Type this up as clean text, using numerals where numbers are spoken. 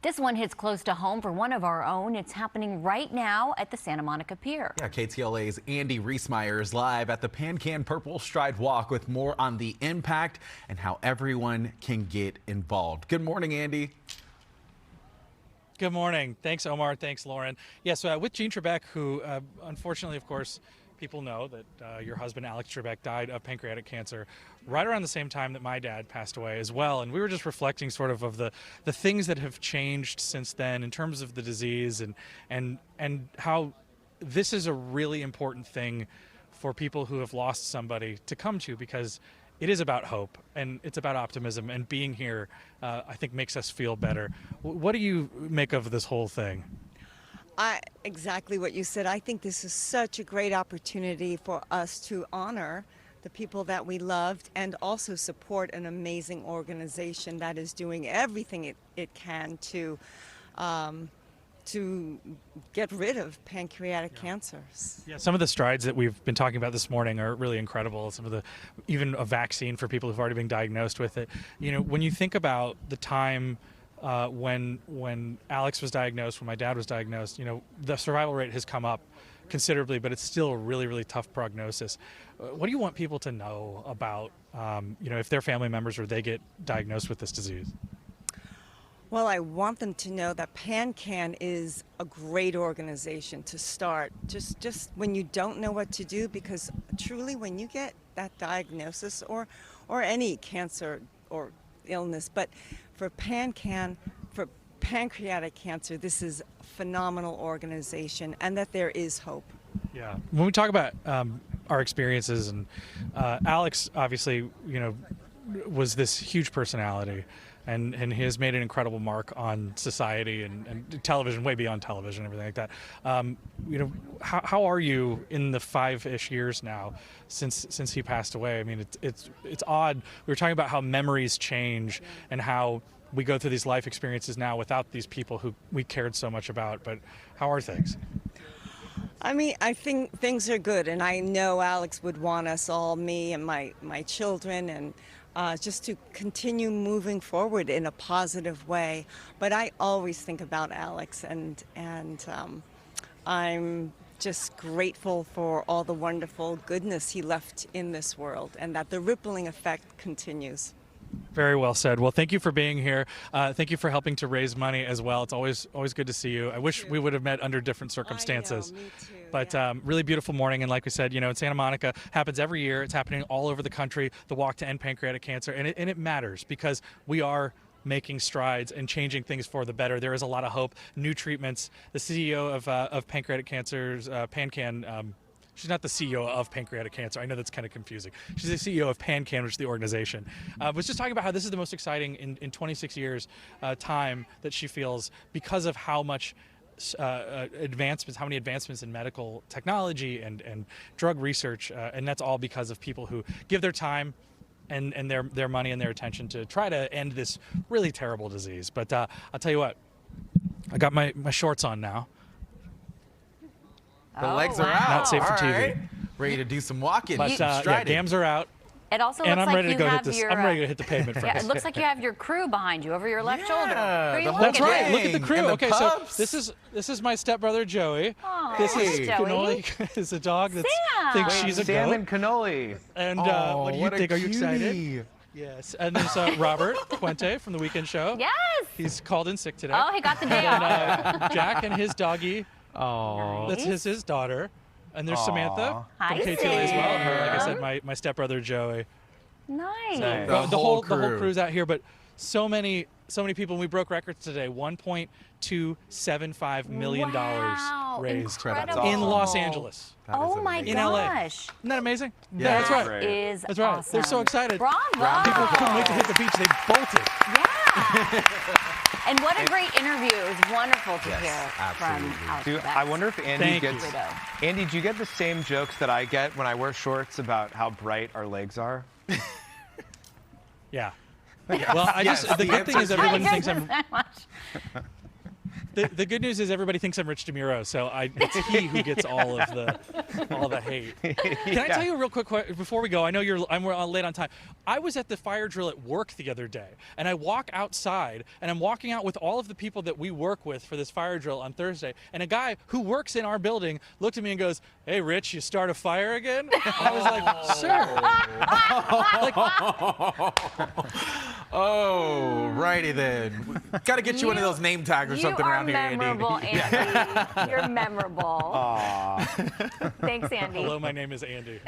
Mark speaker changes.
Speaker 1: This one hits close to home for one of our own. It's happening right now at the Santa Monica Pier.
Speaker 2: Yeah, KTLA's Andy Riesmeyer is live at the Pan-Can Purple Stride Walk with more on the impact and how everyone can get involved. Good morning, Andy.
Speaker 3: Good morning. Thanks, Omar. Thanks, Lauren. Yes, with Gene Trebek, who unfortunately, of course, people know that your husband, Alex Trebek, died of pancreatic cancer right around the same time that my dad passed away as well. And we were just reflecting sort of the things that have changed since then in terms of the disease and how this is a really important thing for people who have lost somebody to come to, because it is about hope and it's about optimism, and being here, I think, makes us feel better. What do you make of this whole thing?
Speaker 4: Exactly what you said. I think this is such a great opportunity for us to honor the people that we loved and also support an amazing organization that is doing everything it can to get rid of pancreatic cancers.
Speaker 3: Yeah, some of the strides that we've been talking about this morning are really incredible. Some of the, even a vaccine for people who've already been diagnosed with it. You know, when you think about the time when Alex was diagnosed, when my dad was diagnosed, you know, the survival rate has come up considerably, but it's still a really, really tough prognosis. What do you want people to know about, you know, if their family members or they get diagnosed with this disease?
Speaker 4: Well, I want them to know that PanCan is a great organization to start just when you don't know what to do, because truly when you get that diagnosis or any cancer or illness, but for PanCan, for pancreatic cancer, this is a phenomenal organization, and that there is hope.
Speaker 3: Yeah. When we talk about our experiences, and Alex obviously, you know, was this huge personality, and he has made an incredible mark on society and television, way beyond television, everything like that. You know, how are you in the 5-ish years now since he passed away? I mean, it's odd. We were talking about how memories change and how we go through these life experiences now without these people who we cared so much about. But how are things?
Speaker 4: I mean, I think things are good, and I know Alex would want us all, me and my children, and just to continue moving forward in a positive way. But I always think about Alex, and I'm just grateful for all the wonderful goodness he left in this world, and that the rippling effect continues.
Speaker 3: Very well said. Well, thank you for being here. Thank you for helping to raise money as well. It's always good to see you. I wish we would have met under different circumstances.
Speaker 4: I know, me too.
Speaker 3: But
Speaker 4: yeah.
Speaker 3: Really beautiful morning, and like we said, you know, in Santa Monica, happens every year. It's happening all over the country, the Walk to End Pancreatic Cancer, and it matters because we are making strides and changing things for the better. There is a lot of hope, new treatments. The CEO of Pancreatic Cancer's PanCan. She's not the CEO of Pancreatic Cancer. I know that's kind of confusing. She's the CEO of PanCan, which is the organization. Was just talking about how this is the most exciting in 26 years time that she feels, because of how much advancements, how many advancements in medical technology and drug research, and that's all because of people who give their time and their money and their attention to try to end this really terrible disease. But I'll tell you what, I got my shorts on now.
Speaker 2: The legs are out.
Speaker 3: Not safe for TV.
Speaker 2: Right. Ready to do some walking.
Speaker 3: But yeah, gams are out.
Speaker 1: It also
Speaker 3: And
Speaker 1: looks
Speaker 3: I'm
Speaker 1: like
Speaker 3: ready to
Speaker 1: you
Speaker 3: go
Speaker 1: have
Speaker 3: hit this.
Speaker 1: your,
Speaker 3: I'm ready to hit the pavement.
Speaker 1: yeah, it looks like you have your crew behind you over your left shoulder.
Speaker 2: Yeah,
Speaker 1: Who are you
Speaker 2: the whole
Speaker 3: That's
Speaker 1: looking
Speaker 3: right.
Speaker 1: at?
Speaker 3: Look at the crew.
Speaker 2: And the
Speaker 3: Okay,
Speaker 2: pups.
Speaker 3: so this is my stepbrother Joey.
Speaker 1: Aw,
Speaker 3: This is
Speaker 1: Joey.
Speaker 3: Cannoli. Is a dog that
Speaker 1: Sam.
Speaker 3: thinks she's a
Speaker 5: Sam
Speaker 3: goat.
Speaker 5: and cannoli.
Speaker 3: And
Speaker 2: Oh,
Speaker 3: what do you
Speaker 2: what a
Speaker 3: think? Are you excited?
Speaker 2: cutie.
Speaker 3: Yes. And there's Robert Puente from the Weekend Show.
Speaker 1: Yes.
Speaker 3: He's called in sick today.
Speaker 1: Oh, he got the day
Speaker 3: And
Speaker 1: off.
Speaker 3: Jack and his doggy.
Speaker 5: Oh.
Speaker 3: That's his daughter. And there's
Speaker 5: Aw.
Speaker 3: Samantha
Speaker 1: Hi,
Speaker 3: from KTLA as well. And her, like I
Speaker 1: Sam.
Speaker 3: said, my stepbrother Joey.
Speaker 1: Nice.
Speaker 3: So,
Speaker 2: The
Speaker 3: the
Speaker 2: whole
Speaker 3: whole
Speaker 2: crew.
Speaker 3: crew's out here, but so many people. We broke records today. $1.275 million
Speaker 1: Wow,
Speaker 3: raised
Speaker 1: incredible.
Speaker 3: in Los Angeles.
Speaker 2: That is
Speaker 1: Oh my
Speaker 2: amazing.
Speaker 3: In LA.
Speaker 1: gosh.
Speaker 3: Isn't that amazing?
Speaker 2: Yeah,
Speaker 3: that's right.
Speaker 1: That is
Speaker 3: That's right.
Speaker 1: awesome.
Speaker 3: They're so excited.
Speaker 1: Bravo.
Speaker 3: People couldn't wait to hit the beach. They bolted.
Speaker 1: Yeah. And what a great interview. It was wonderful to
Speaker 2: Yes,
Speaker 1: hear
Speaker 2: absolutely.
Speaker 1: from Alex
Speaker 5: Do,
Speaker 1: Trebek.
Speaker 5: I wonder if Andy
Speaker 3: Thank you.
Speaker 5: gets.
Speaker 1: Widow.
Speaker 5: Andy, do you get the same jokes that I get when I wear shorts about how bright our legs are?
Speaker 3: Yeah. Well,
Speaker 2: Yes,
Speaker 3: the
Speaker 2: the
Speaker 3: good thing is
Speaker 2: answer is
Speaker 3: everyone
Speaker 1: yes.
Speaker 3: thinks I'm.
Speaker 1: That much.
Speaker 3: The good news is everybody thinks I'm Rich DeMuro, so it's he who gets all of the hate. Can I tell you a real quick before we go? I know I'm late on time. I was at the fire drill at work the other day, and I walk outside, and I'm walking out with all of the people that we work with for this fire drill on Thursday, and a guy who works in our building looked at me and goes, "Hey, Rich, you start a fire again?" And I was like, "Sir."
Speaker 2: Oh, righty then. Got to get you one of those name tags or something around here, Andy.
Speaker 1: You are memorable, Andy. You're memorable.
Speaker 2: Aw.
Speaker 1: Thanks, Andy.
Speaker 3: Hello, my name is Andy.